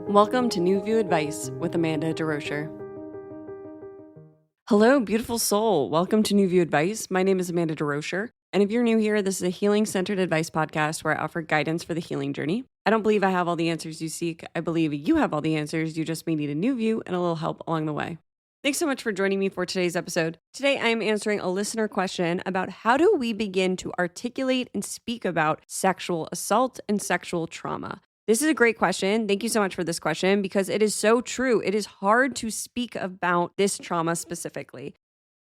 Welcome to New View Advice with Amanda DeRocher. Hello, beautiful soul. Welcome to New View Advice. My name is Amanda DeRocher. And if you're new here, this is a healing-centered advice podcast where I offer guidance for the healing journey. I don't believe I have all the answers you seek. I believe you have all the answers. You just may need a new view and a little help along the way. Thanks so much for joining me for today's episode. Today, I am answering a listener question about how do we begin to articulate and speak about sexual assault and sexual trauma. This is a great question. Thank you so much for this question because it is so true. It is hard to speak about this trauma specifically.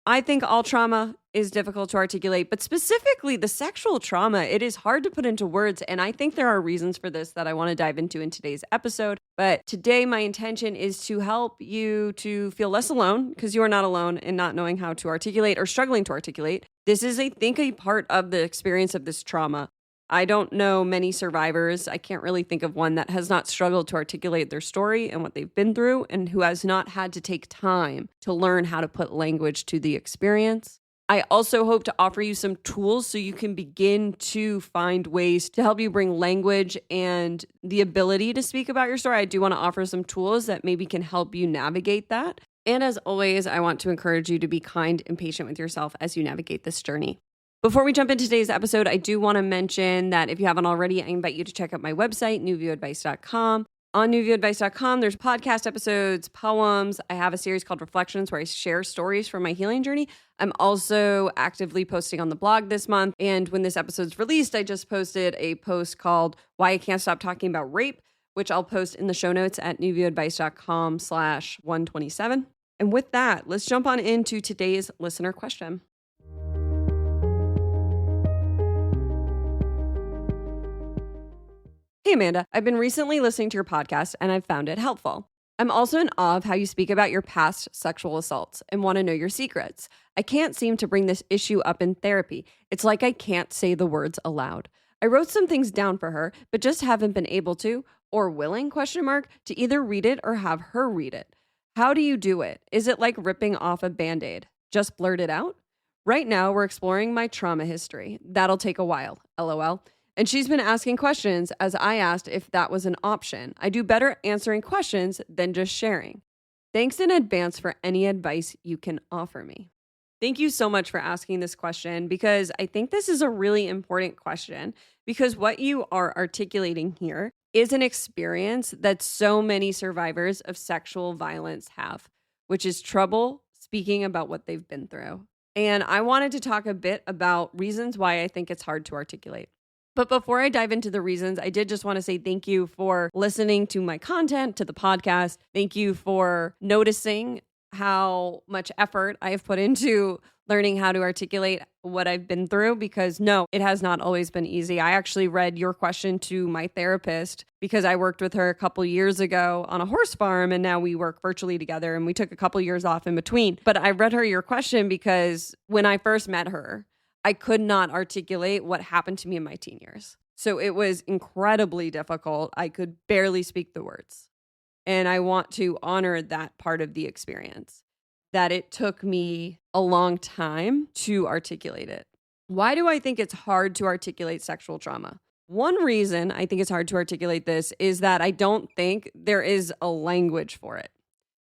I think all trauma is difficult to articulate, but specifically the sexual trauma, it is hard to put into words. And I think there are reasons for this that I want to dive into in today's episode. But today, my intention is to help you to feel less alone because you are not alone in not knowing how to articulate or struggling to articulate. This is, I think, a part of the experience of this trauma. I don't know many survivors. I can't really think of one that has not struggled to articulate their story and what they've been through and who has not had to take time to learn how to put language to the experience. I also hope to offer you some tools so you can begin to find ways to help you bring language and the ability to speak about your story. I do want to offer some tools that maybe can help you navigate that. And as always, I want to encourage you to be kind and patient with yourself as you navigate this journey. Before we jump into today's episode, I do want to mention that if you haven't already, I invite you to check out my website, newviewadvice.com. On newviewadvice.com, there's podcast episodes, poems. I have a series called Reflections where I share stories from my healing journey. I'm also actively posting on the blog this month. And when this episode's released, I just posted a post called Why I Can't Stop Talking About Rape, which I'll post in the show notes at newviewadvice.com/127. And with that, let's jump on into today's listener question. Hey, Amanda, I've been recently listening to your podcast and I've found it helpful. I'm also in awe of how you speak about your past sexual assaults and want to know your secrets. I can't seem to bring this issue up in therapy. It's like I can't say the words aloud. I wrote some things down for her, but just haven't been able to, or willing, to either read it or have her read it. How do you do it? Is it like ripping off a Band-Aid? Just blurt it out? Right now, we're exploring my trauma history. That'll take a while, LOL. And she's been asking questions as I asked if that was an option. I do better answering questions than just sharing. Thanks in advance for any advice you can offer me. Thank you so much for asking this question because I think this is a really important question because what you are articulating here is an experience that so many survivors of sexual violence have, which is trouble speaking about what they've been through. And I wanted to talk a bit about reasons why I think it's hard to articulate. But before I dive into the reasons, I did just want to say thank you for listening to my content, to the podcast. Thank you for noticing how much effort I have put into learning how to articulate what I've been through because no, it has not always been easy. I actually read your question to my therapist because I worked with her a couple years ago on a horse farm and now we work virtually together and we took a couple years off in between. But I read her your question because when I first met her, I could not articulate what happened to me in my teen years. So it was incredibly difficult. I could barely speak the words. And I want to honor that part of the experience, that it took me a long time to articulate it. Why do I think it's hard to articulate sexual trauma? One reason I think it's hard to articulate this is that I don't think there is a language for it.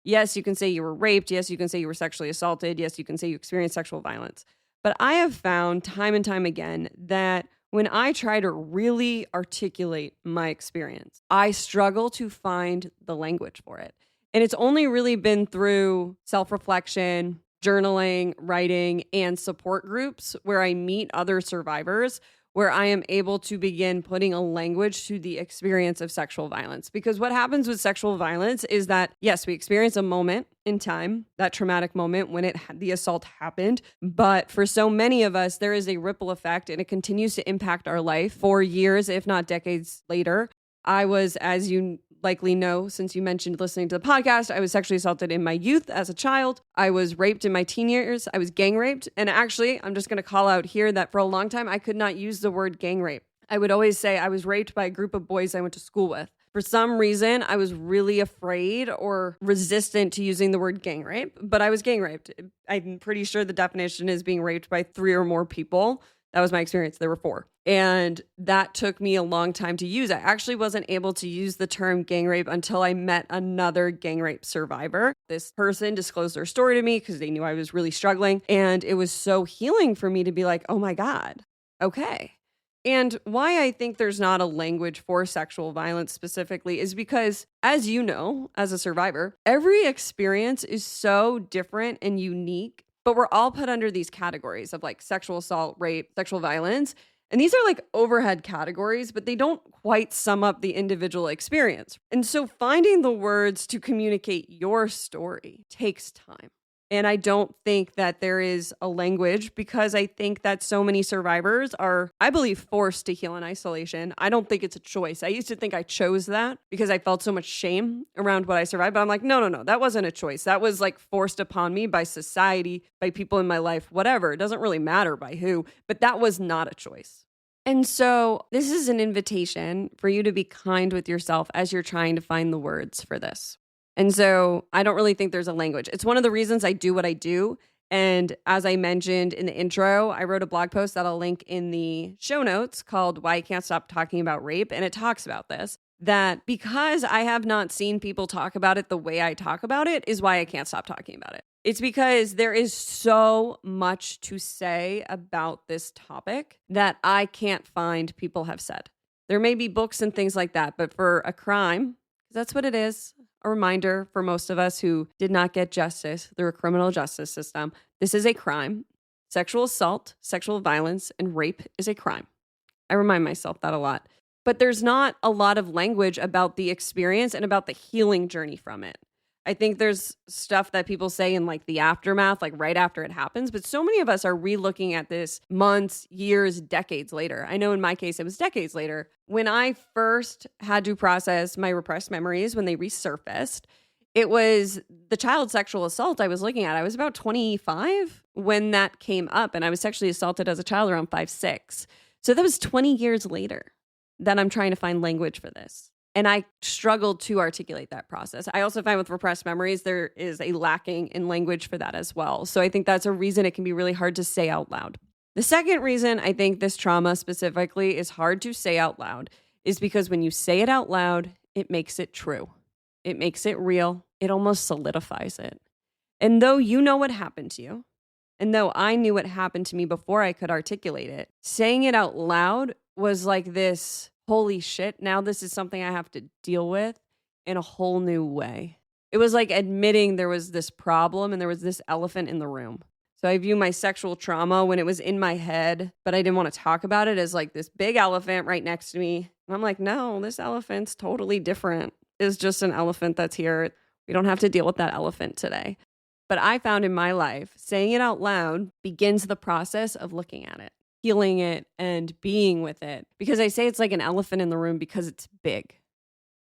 Yes, you can say you were raped. Yes, you can say you were sexually assaulted. Yes, you can say you experienced sexual violence. But I have found time and time again that when I try to really articulate my experience, I struggle to find the language for it. And it's only really been through self-reflection, journaling, writing, and support groups where I meet other survivors where I am able to begin putting a language to the experience of sexual violence. Because what happens with sexual violence is that, yes, we experience a moment in time, that traumatic moment when the assault happened. But for so many of us, there is a ripple effect and it continues to impact our life for years, if not decades later. I was, as you likely know, since you mentioned listening to the podcast, I was sexually assaulted in my youth as a child. I was raped in my teen years. I was gang raped. And actually, I'm just going to call out here that for a long time, I could not use the word gang rape. I would always say I was raped by a group of boys I went to school with. For some reason, I was really afraid or resistant to using the word gang rape, but I was gang raped. I'm pretty sure the definition is being raped by 3 or more people. That was my experience. There were 4. And that took me a long time to use. I actually wasn't able to use the term gang rape until I met another gang rape survivor. This person disclosed their story to me because they knew I was really struggling. And it was so healing for me to be like, oh my God, okay. And why I think there's not a language for sexual violence specifically is because, as you know, as a survivor, every experience is so different and unique, but we're all put under these categories of like sexual assault, rape, sexual violence. And these are like overhead categories, but they don't quite sum up the individual experience. And so finding the words to communicate your story takes time. And I don't think that there is a language because I think that so many survivors are, I believe, forced to heal in isolation. I don't think it's a choice. I used to think I chose that because I felt so much shame around what I survived. But I'm like, no, that wasn't a choice. That was like forced upon me by society, by people in my life, whatever. It doesn't really matter by who, but that was not a choice. And so this is an invitation for you to be kind with yourself as you're trying to find the words for this. And so I don't really think there's a language. It's one of the reasons I do what I do. And as I mentioned in the intro, I wrote a blog post that I'll link in the show notes called Why I Can't Stop Talking About Rape. And it talks about this, that because I have not seen people talk about it the way I talk about it is why I can't stop talking about it. It's because there is so much to say about this topic that I can't find people have said. There may be books and things like that, but for a crime, that's what it is. A reminder for most of us who did not get justice through a criminal justice system. This is a crime. Sexual assault, sexual violence, and rape is a crime. I remind myself that a lot. But there's not a lot of language about the experience and about the healing journey from it. I think there's stuff that people say in like the aftermath, like right after it happens. But so many of us are re-looking at this months, years, decades later. I know in my case, it was decades later. When I first had to process my repressed memories when they resurfaced, it was the child sexual assault I was looking at. I was about 25 when that came up. And I was sexually assaulted as a child around 5, 6. So that was 20 years later that I'm trying to find language for this. And I struggled to articulate that process. I also find with repressed memories, there is a lacking in language for that as well. So I think that's a reason it can be really hard to say out loud. The second reason I think this trauma specifically is hard to say out loud is because when you say it out loud, it makes it true. It makes it real. It almost solidifies it. And though you know what happened to you, and though I knew what happened to me before I could articulate it, saying it out loud was like this, holy shit, now this is something I have to deal with in a whole new way. It was like admitting there was this problem and there was this elephant in the room. So I view my sexual trauma when it was in my head, but I didn't want to talk about it, as like this big elephant right next to me. And I'm like, no, this elephant's totally different. It's just an elephant that's here. We don't have to deal with that elephant today. But I found in my life, saying it out loud begins the process of looking at it, healing it, and being with it. Because I say it's like an elephant in the room because it's big.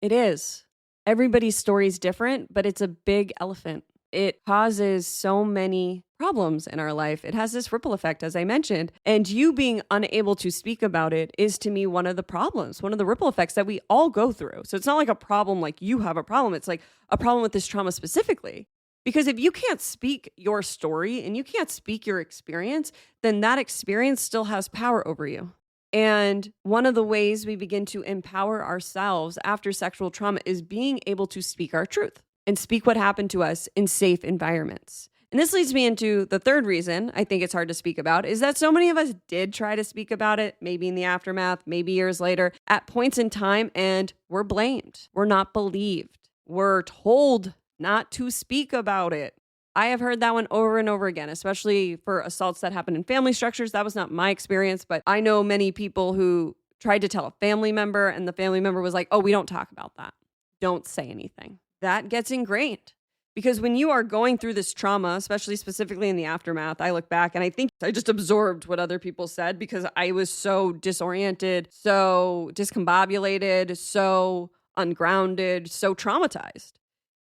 It is. Everybody's story is different, but it's a big elephant. It causes so many problems in our life. It has this ripple effect, as I mentioned. And you being unable to speak about it is, to me, one of the problems, one of the ripple effects that we all go through. So it's not like a problem like you have a problem. It's like a problem with this trauma specifically. Because if you can't speak your story and you can't speak your experience, then that experience still has power over you. And one of the ways we begin to empower ourselves after sexual trauma is being able to speak our truth and speak what happened to us in safe environments. And this leads me into the third reason I think it's hard to speak about is that so many of us did try to speak about it, maybe in the aftermath, maybe years later, at points in time, and we're blamed. We're not believed. We're told not to speak about it. I have heard that one over and over again, especially for assaults that happen in family structures. That was not my experience, but I know many people who tried to tell a family member and the family member was like, oh, we don't talk about that. Don't say anything. That gets ingrained because when you are going through this trauma, especially specifically in the aftermath, I look back and I think I just absorbed what other people said because I was so disoriented, so discombobulated, so ungrounded, so traumatized.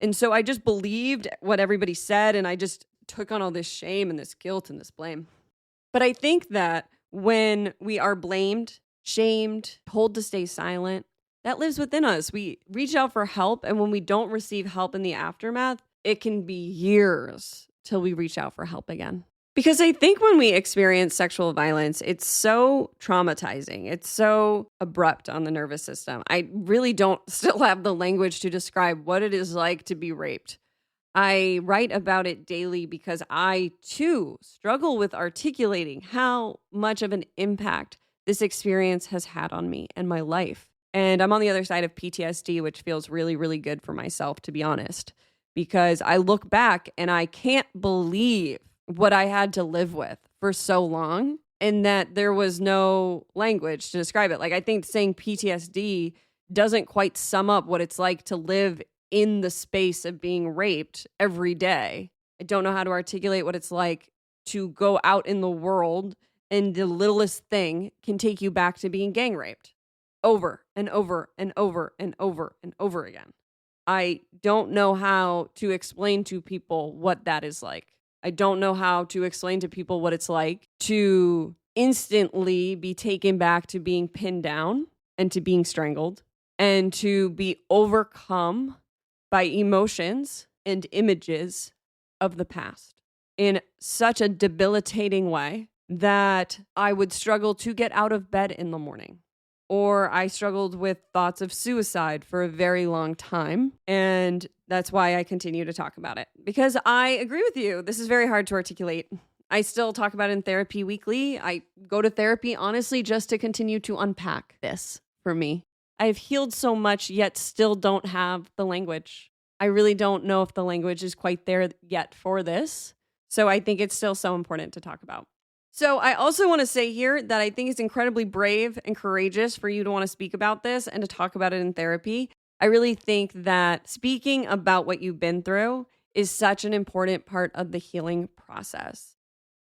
And so I just believed what everybody said, and I just took on all this shame and this guilt and this blame. But I think that when we are blamed, shamed, told to stay silent, that lives within us. We reach out for help, and when we don't receive help in the aftermath, it can be years till we reach out for help again. Because I think when we experience sexual violence, it's so traumatizing. It's so abrupt on the nervous system. I really don't still have the language to describe what it is like to be raped. I write about it daily because I too struggle with articulating how much of an impact this experience has had on me and my life. And I'm on the other side of PTSD, which feels really, really good for myself, to be honest, because I look back and I can't believe what I had to live with for so long and that there was no language to describe it. Like, I think saying PTSD doesn't quite sum up what it's like to live in the space of being raped every day. I don't know how to articulate what it's like to go out in the world and the littlest thing can take you back to being gang raped over and over and over and over and over again. I don't know how to explain to people what that is like. I don't know how to explain to people what it's like to instantly be taken back to being pinned down and to being strangled and to be overcome by emotions and images of the past in such a debilitating way that I would struggle to get out of bed in the morning. Or I struggled with thoughts of suicide for a very long time. And that's why I continue to talk about it. Because I agree with you. This is very hard to articulate. I still talk about it in therapy weekly. I go to therapy, honestly, just to continue to unpack this for me. I've healed so much, yet still don't have the language. I really don't know if the language is quite there yet for this. So I think it's still so important to talk about. So I also want to say here that I think it's incredibly brave and courageous for you to want to speak about this and to talk about it in therapy. I really think that speaking about what you've been through is such an important part of the healing process.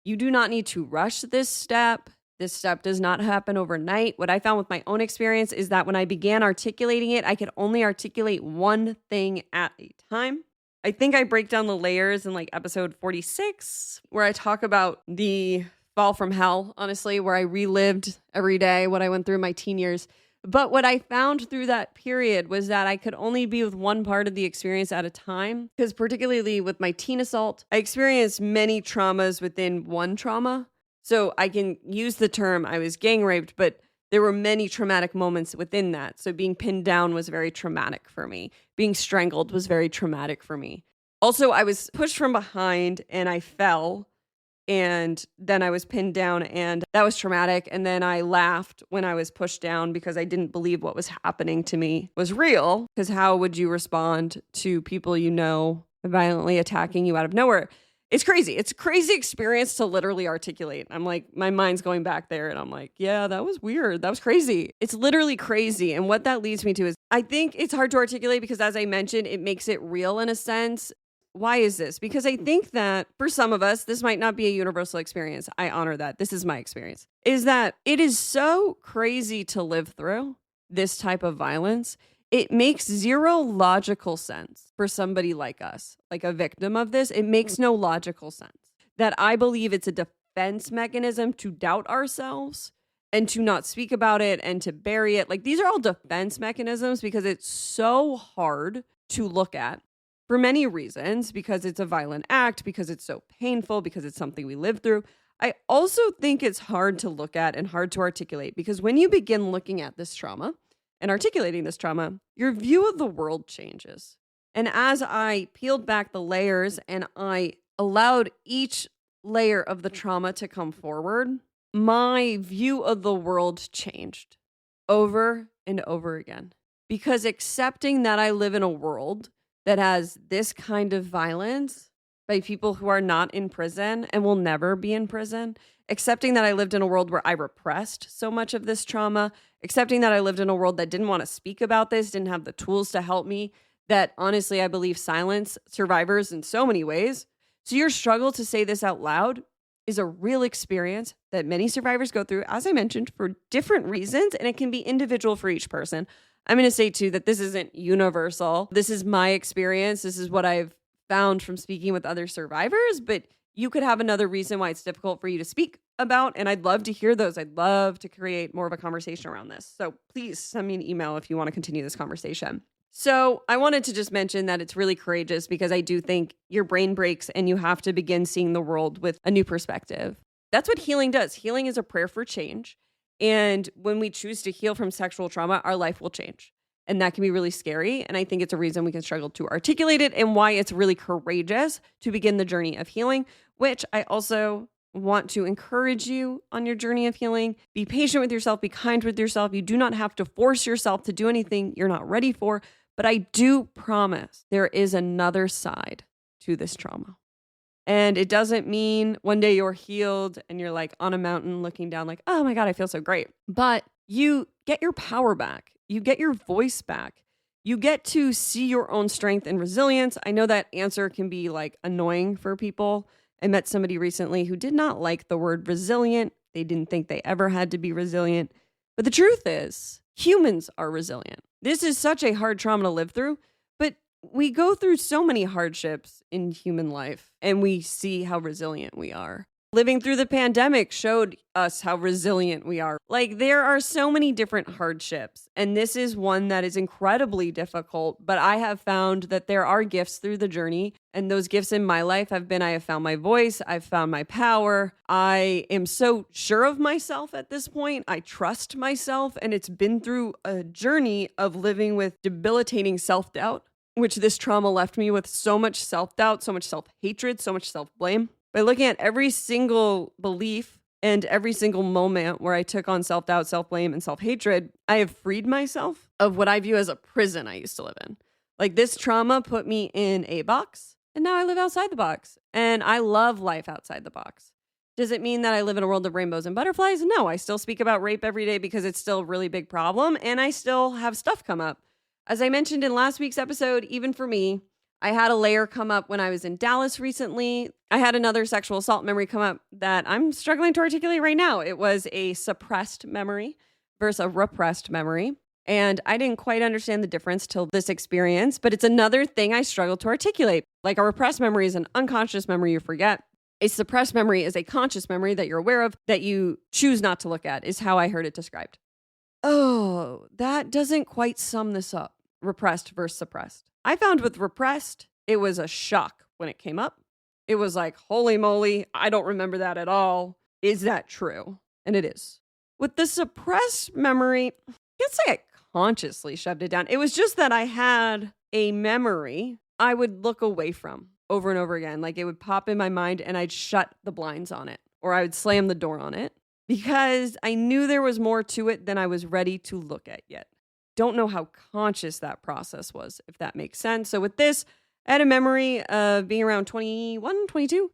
You do not need to rush this step. This step does not happen overnight. What I found with my own experience is that when I began articulating it, I could only articulate one thing at a time. I think I break down the layers in like episode 46, where I talk about the fall from hell, honestly, where I relived every day what I went through in my teen years. But what I found through that period was that I could only be with one part of the experience at a time. Because particularly with my teen assault, I experienced many traumas within one trauma. So I can use the term I was gang raped, but there were many traumatic moments within that. So being pinned down was very traumatic for me. Being strangled was very traumatic for me. Also, I was pushed from behind and I fell. And then I was pinned down and that was traumatic. And then I laughed when I was pushed down because I didn't believe what was happening to me was real. Because how would you respond to people you know violently attacking you out of nowhere? It's crazy. It's a crazy experience to literally articulate. I'm like, my mind's going back there and I'm like, yeah, that was weird. That was crazy. It's literally crazy. And what that leads me to is I think it's hard to articulate because as I mentioned, it makes it real in a sense. Why is this? Because I think that for some of us, this might not be a universal experience. I honor that. This is my experience. Is that it is so crazy to live through this type of violence. It makes zero logical sense for somebody like us, like a victim of this. It makes no logical sense. That I believe it's a defense mechanism to doubt ourselves and to not speak about it and to bury it. Like these are all defense mechanisms because it's so hard to look at. For many reasons, because it's a violent act, because it's so painful, because it's something we live through. I also think it's hard to look at and hard to articulate because when you begin looking at this trauma and articulating this trauma, your view of the world changes. And as I peeled back the layers and I allowed each layer of the trauma to come forward, my view of the world changed over and over again. Because accepting that I live in a world that has this kind of violence by people who are not in prison and will never be in prison, accepting that I lived in a world where I repressed so much of this trauma, accepting that I lived in a world that didn't want to speak about this, didn't have the tools to help me, that honestly, I believe silence survivors in so many ways. So your struggle to say this out loud is a real experience that many survivors go through, as I mentioned, for different reasons, and it can be individual for each person. I'm going to say, too, that this isn't universal. This is my experience. This is what I've found from speaking with other survivors, but you could have another reason why it's difficult for you to speak about, and I'd love to hear those. I'd love to create more of a conversation around this. So please send me an email if you want to continue this conversation. So I wanted to just mention that it's really courageous because I do think your brain breaks and you have to begin seeing the world with a new perspective. That's what healing does. Healing is a prayer for change. And when we choose to heal from sexual trauma, our life will change. And that can be really scary. And I think it's a reason we can struggle to articulate it and why it's really courageous to begin the journey of healing, which I also want to encourage you on your journey of healing. Be patient with yourself, be kind with yourself. You do not have to force yourself to do anything you're not ready for. But I do promise there is another side to this trauma. And it doesn't mean one day you're healed and you're like on a mountain looking down like, oh my God, I feel so great. But you get your power back. You get your voice back. You get to see your own strength and resilience. I know that answer can be like annoying for people. I met somebody recently who did not like the word resilient. They didn't think they ever had to be resilient. But the truth is, humans are resilient. This is such a hard trauma to live through, but we go through so many hardships in human life and we see how resilient we are. Living through the pandemic showed us how resilient we are. Like, there are so many different hardships, and this is one that is incredibly difficult, but I have found that there are gifts through the journey, and those gifts in my life have been I have found my voice, I've found my power. I am so sure of myself at this point. I trust myself, and it's been through a journey of living with debilitating self-doubt, which this trauma left me with so much self-doubt, so much self-hatred, so much self-blame. By looking at every single belief and every single moment where I took on self-doubt, self-blame, and self-hatred, I have freed myself of what I view as a prison I used to live in. Like, this trauma put me in a box, and now I live outside the box. And I love life outside the box. Does it mean that I live in a world of rainbows and butterflies? No, I still speak about rape every day because it's still a really big problem, and I still have stuff come up. As I mentioned in last week's episode, even for me, I had a layer come up when I was in Dallas recently. I had another sexual assault memory come up that I'm struggling to articulate right now. It was a suppressed memory versus a repressed memory. And I didn't quite understand the difference till this experience, but it's another thing I struggle to articulate. Like, a repressed memory is an unconscious memory you forget. A suppressed memory is a conscious memory that you're aware of that you choose not to look at, is how I heard it described. Oh, that doesn't quite sum this up. Repressed versus suppressed. I found with repressed, it was a shock when it came up. It was like, holy moly, I don't remember that at all. Is that true? And it is. With the suppressed memory, I can't say I consciously shoved it down. It was just that I had a memory I would look away from over and over again. Like, it would pop in my mind and I'd shut the blinds on it, or I would slam the door on it because I knew there was more to it than I was ready to look at yet. Don't know how conscious that process was, if that makes sense. So with this, I had a memory of being around 21, 22,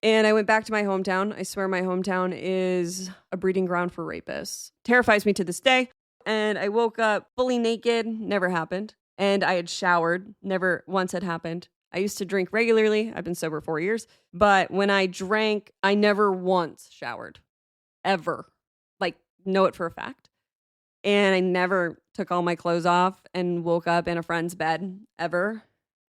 and I went back to my hometown. I swear my hometown is a breeding ground for rapists. Terrifies me to this day. And I woke up fully naked, never happened. And I had showered, never once had happened. I used to drink regularly. I've been sober 4 years. But when I drank, I never once showered, ever. Like, know it for a fact. And I never took all my clothes off and woke up in a friend's bed ever.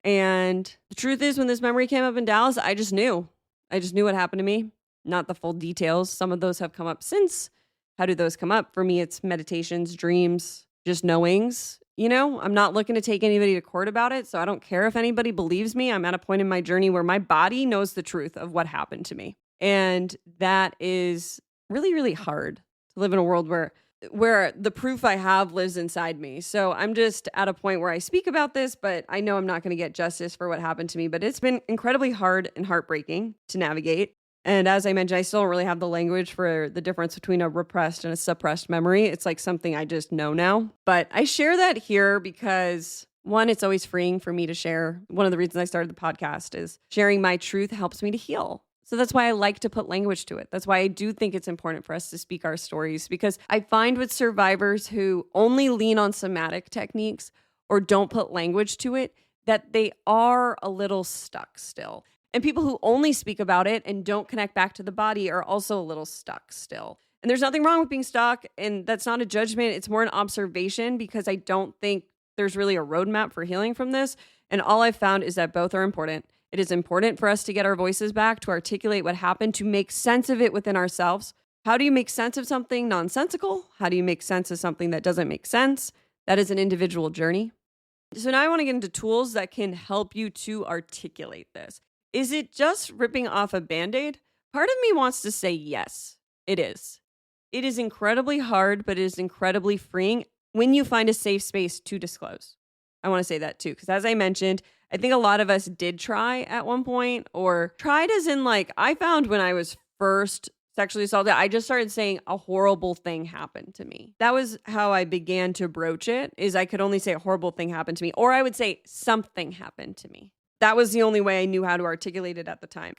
And the truth is, when this memory came up in Dallas, I just knew. I just knew what happened to me. Not the full details. Some of those have come up since. How do those come up? For me, it's meditations, dreams, just knowings. You know, I'm not looking to take anybody to court about it. So I don't care if anybody believes me. I'm at a point in my journey where my body knows the truth of what happened to me. And that is really, really hard to live in a world where the proof I have lives inside me. So I'm just at a point where I speak about this, but I know I'm not going to get justice for what happened to me. But it's been incredibly hard and heartbreaking to navigate. And as I mentioned, I still don't really have the language for the difference between a repressed and a suppressed memory. It's like something I just know now. But I share that here because, one, it's always freeing for me to share. One of the reasons I started the podcast is sharing my truth helps me to heal. So that's why I like to put language to it. That's why I do think it's important for us to speak our stories, because I find with survivors who only lean on somatic techniques or don't put language to it, that they are a little stuck still. And people who only speak about it and don't connect back to the body are also a little stuck still. And there's nothing wrong with being stuck. And that's not a judgment. It's more an observation, because I don't think there's really a roadmap for healing from this. And all I've found is that both are important. It is important for us to get our voices back, to articulate what happened, to make sense of it within ourselves. How do you make sense of something nonsensical? How do you make sense of something that doesn't make sense? That is an individual journey. So now I want to get into tools that can help you to articulate this. Is it just ripping off a Band-Aid? Part of me wants to say yes, it is. It is incredibly hard, but it is incredibly freeing when you find a safe space to disclose. I want to say that too, because as I mentioned, I think a lot of us did try at one point, or tried as in like, I found when I was first sexually assaulted, I just started saying a horrible thing happened to me. That was how I began to broach it, is I could only say a horrible thing happened to me, or I would say something happened to me. That was the only way I knew how to articulate it at the time.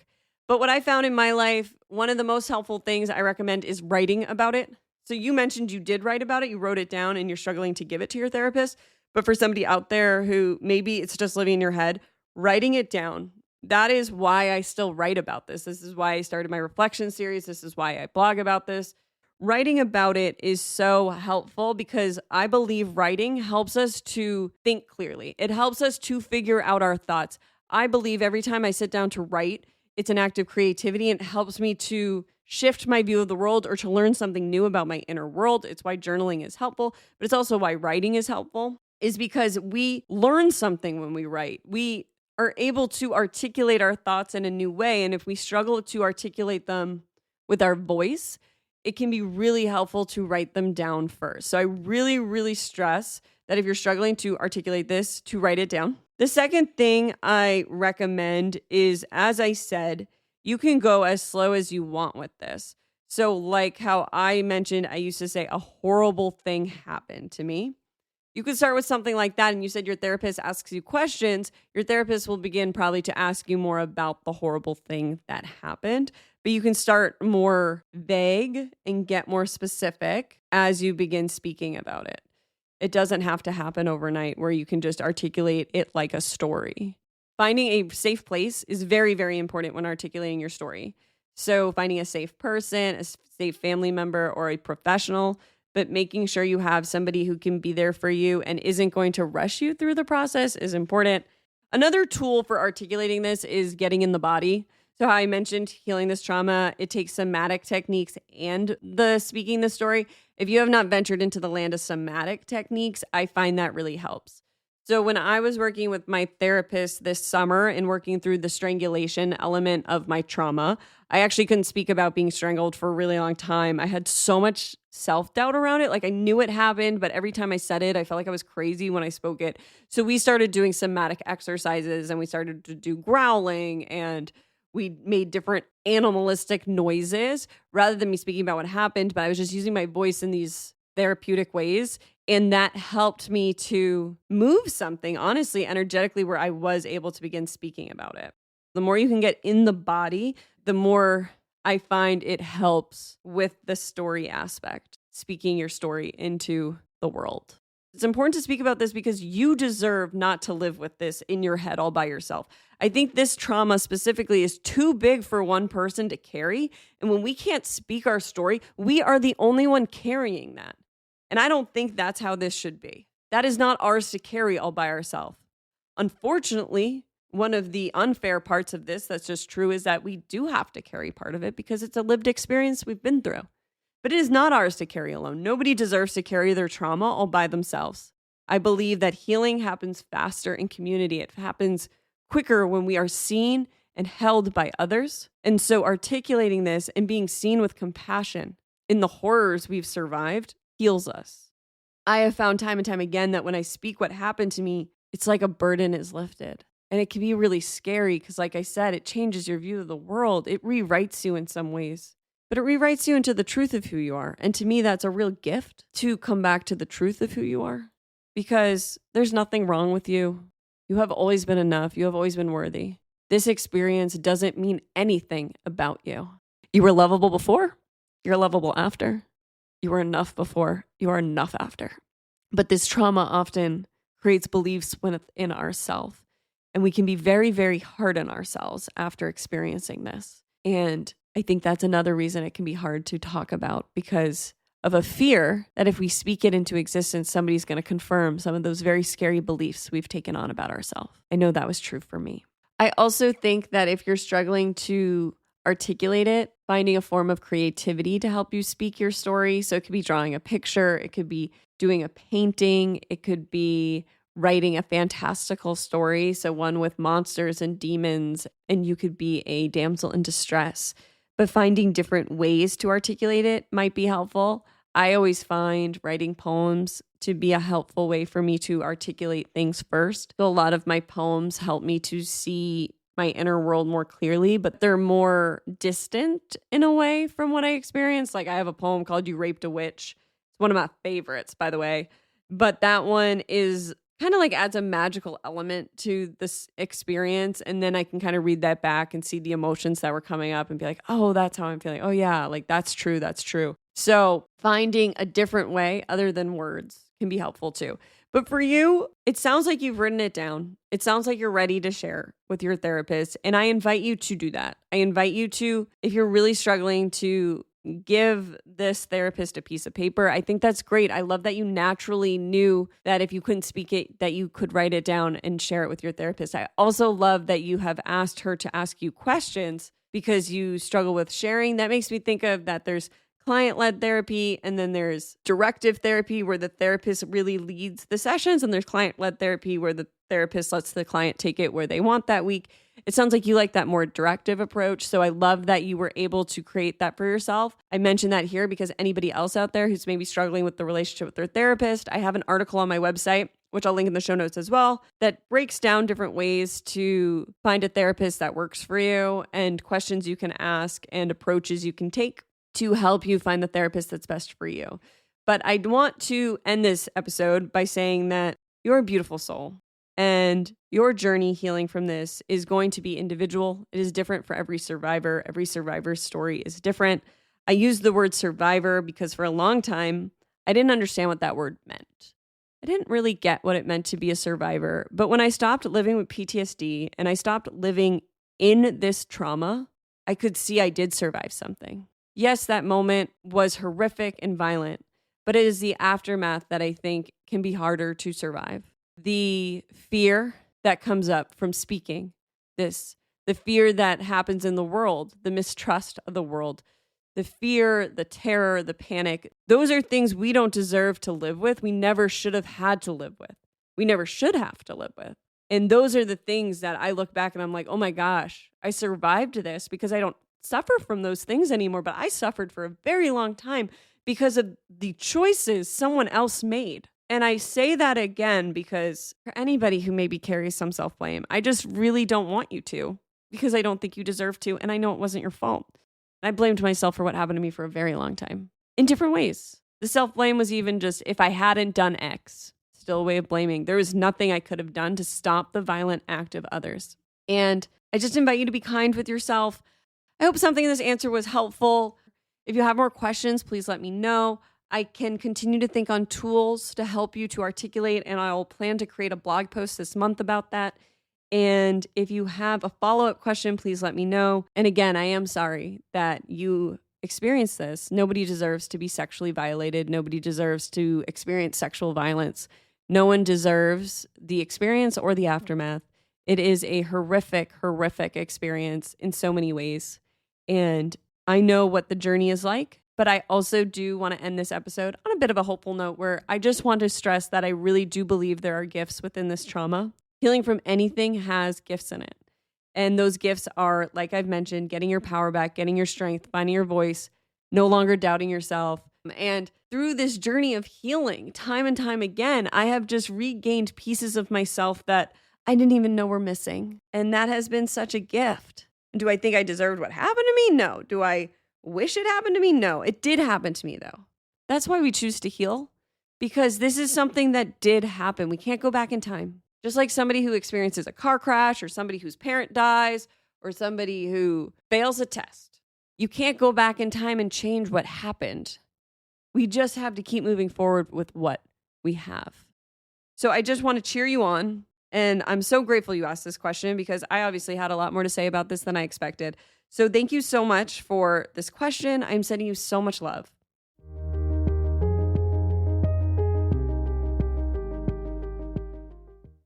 But what I found in my life, one of the most helpful things I recommend is writing about it. So you mentioned you did write about it, you wrote it down, and you're struggling to give it to your therapist. But for somebody out there who maybe it's just living in your head, writing it down. That is why I still write about this. This is why I started my reflection series. This is why I blog about this. Writing about it is so helpful because I believe writing helps us to think clearly. It helps us to figure out our thoughts. I believe every time I sit down to write, it's an act of creativity and it helps me to shift my view of the world or to learn something new about my inner world. It's why journaling is helpful, but it's also why writing is helpful, is because we learn something when we write. We are able to articulate our thoughts in a new way. And if we struggle to articulate them with our voice, it can be really helpful to write them down first. So I really, really stress that if you're struggling to articulate this, to write it down. The second thing I recommend is, as I said, you can go as slow as you want with this. So like how I mentioned, I used to say a horrible thing happened to me. You could start with something like that, and you said your therapist asks you questions. Your therapist will begin probably to ask you more about the horrible thing that happened, but you can start more vague and get more specific as you begin speaking about it. It doesn't have to happen overnight where you can just articulate it like a story. Finding a safe place is very, very important when articulating your story. So finding a safe person, a safe family member, or a professional, but making sure you have somebody who can be there for you and isn't going to rush you through the process is important. Another tool for articulating this is getting in the body. So how I mentioned healing this trauma, it takes somatic techniques and the speaking the story. If you have not ventured into the land of somatic techniques, I find that really helps. So when I was working with my therapist this summer and working through the strangulation element of my trauma, I actually couldn't speak about being strangled for a really long time. I had so much self-doubt around it. Like I knew it happened, but every time I said it, I felt like I was crazy when I spoke it. So we started doing somatic exercises and we started to do growling and we made different animalistic noises rather than me speaking about what happened, but I was just using my voice in these therapeutic ways. And that helped me to move something, honestly, energetically, where I was able to begin speaking about it. The more you can get in the body, the more I find it helps with the story aspect, speaking your story into the world. It's important to speak about this because you deserve not to live with this in your head all by yourself. I think this trauma specifically is too big for one person to carry. And when we can't speak our story, we are the only one carrying that. And I don't think that's how this should be. That is not ours to carry all by ourselves. Unfortunately, one of the unfair parts of this that's just true is that we do have to carry part of it because it's a lived experience we've been through. But it is not ours to carry alone. Nobody deserves to carry their trauma all by themselves. I believe that healing happens faster in community. It happens quicker when we are seen and held by others. And so articulating this and being seen with compassion in the horrors we've survived heals us. I have found time and time again that when I speak what happened to me, it's like a burden is lifted. And it can be really scary because, like I said, it changes your view of the world. It rewrites you in some ways, but it rewrites you into the truth of who you are. And to me, that's a real gift to come back to the truth of who you are because there's nothing wrong with you. You have always been enough. You have always been worthy. This experience doesn't mean anything about you. You were lovable before. You're lovable after. You were enough before. You are enough after. But this trauma often creates beliefs within ourselves. And we can be very, very hard on ourselves after experiencing this. And I think that's another reason it can be hard to talk about because of a fear that if we speak it into existence, somebody's going to confirm some of those very scary beliefs we've taken on about ourselves. I know that was true for me. I also think that if you're struggling to articulate it, finding a form of creativity to help you speak your story. So it could be drawing a picture. It could be doing a painting. It could be writing a fantastical story, so one with monsters and demons, and you could be a damsel in distress. But finding different ways to articulate it might be helpful. I always find writing poems to be a helpful way for me to articulate things first. So a lot of my poems help me to see my inner world more clearly, but they're more distant in a way from what I experienced. Like I have a poem called You Raped a Witch. It's one of my favorites, by the way. But that one is kind of like adds a magical element to this experience. And then I can kind of read that back and see the emotions that were coming up and be like, oh, that's how I'm feeling. Oh yeah, like that's true. That's true. So finding a different way other than words can be helpful too. But for you, it sounds like you've written it down. It sounds like you're ready to share with your therapist. And I invite you to do that. I invite you to, if you're really struggling, to give this therapist a piece of paper. I think that's great. I love that you naturally knew that if you couldn't speak it, that you could write it down and share it with your therapist. I also love that you have asked her to ask you questions because you struggle with sharing. That makes me think of that there's client-led therapy, and then there's directive therapy where the therapist really leads the sessions, and there's client-led therapy where the therapist lets the client take it where they want that week. It sounds like you like that more directive approach, so I love that you were able to create that for yourself. I mention that here because anybody else out there who's maybe struggling with the relationship with their therapist, I have an article on my website, which I'll link in the show notes as well, that breaks down different ways to find a therapist that works for you and questions you can ask and approaches you can take to help you find the therapist that's best for you. But I want to end this episode by saying that you're a beautiful soul and your journey healing from this is going to be individual. It is different for every survivor. Every survivor's story is different. I use the word survivor because for a long time, I didn't understand what that word meant. I didn't really get what it meant to be a survivor. But when I stopped living with PTSD and I stopped living in this trauma, I could see I did survive something. Yes, that moment was horrific and violent, but it is the aftermath that I think can be harder to survive. The fear that comes up from speaking this, the fear that happens in the world, the mistrust of the world, the fear, the terror, the panic, those are things we don't deserve to live with. We never should have had to live with. We never should have to live with. And those are the things that I look back and I'm like, oh my gosh, I survived this because I don't suffer from those things anymore, but I suffered for a very long time because of the choices someone else made. And I say that again because for anybody who maybe carries some self-blame, I just really don't want you to because I don't think you deserve to, and I know it wasn't your fault. I blamed myself for what happened to me for a very long time in different ways. The self-blame was even just if I hadn't done X, still a way of blaming. There was nothing I could have done to stop the violent act of others. And I just invite you to be kind with yourself. I hope something in this answer was helpful. If you have more questions, please let me know. I can continue to think on tools to help you to articulate, and I'll plan to create a blog post this month about that. And if you have a follow-up question, please let me know. And again, I am sorry that you experienced this. Nobody deserves to be sexually violated. Nobody deserves to experience sexual violence. No one deserves the experience or the aftermath. It is a horrific, horrific experience in so many ways. And I know what the journey is like, but I also do want to end this episode on a bit of a hopeful note where I just want to stress that I really do believe there are gifts within this trauma. Healing from anything has gifts in it. And those gifts are, like I've mentioned, getting your power back, getting your strength, finding your voice, no longer doubting yourself. And through this journey of healing, time and time again, I have just regained pieces of myself that I didn't even know were missing. And that has been such a gift. Do I think I deserved what happened to me? No. Do I wish it happened to me? No. It did happen to me, though. That's why we choose to heal, because this is something that did happen. We can't go back in time. Just like somebody who experiences a car crash or somebody whose parent dies or somebody who fails a test. You can't go back in time and change what happened. We just have to keep moving forward with what we have. So I just want to cheer you on. And I'm so grateful you asked this question because I obviously had a lot more to say about this than I expected. So thank you so much for this question. I'm sending you so much love.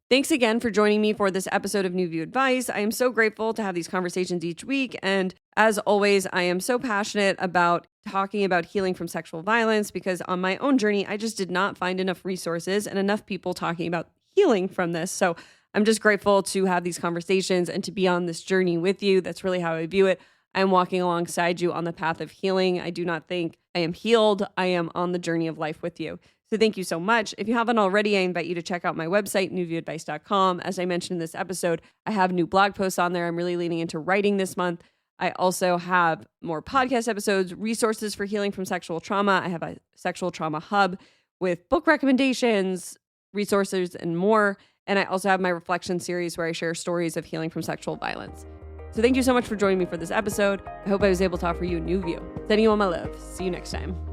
Thanks again for joining me for this episode of New View Advice. I am so grateful to have these conversations each week. And as always, I am so passionate about talking about healing from sexual violence because on my own journey, I just did not find enough resources and enough people talking about healing from this. So I'm just grateful to have these conversations and to be on this journey with you. That's really how I view it. I'm walking alongside you on the path of healing. I do not think I am healed. I am on the journey of life with you. So thank you so much. If you haven't already, I invite you to check out my website, newviewadvice.com. As I mentioned in this episode, I have new blog posts on there. I'm really leaning into writing this month. I also have more podcast episodes, resources for healing from sexual trauma. I have a sexual trauma hub with book recommendations, resources, and more. And I also have my reflection series where I share stories of healing from sexual violence. So thank you so much for joining me for this episode. I hope I was able to offer you a new view. Sending you all my love. See you next time.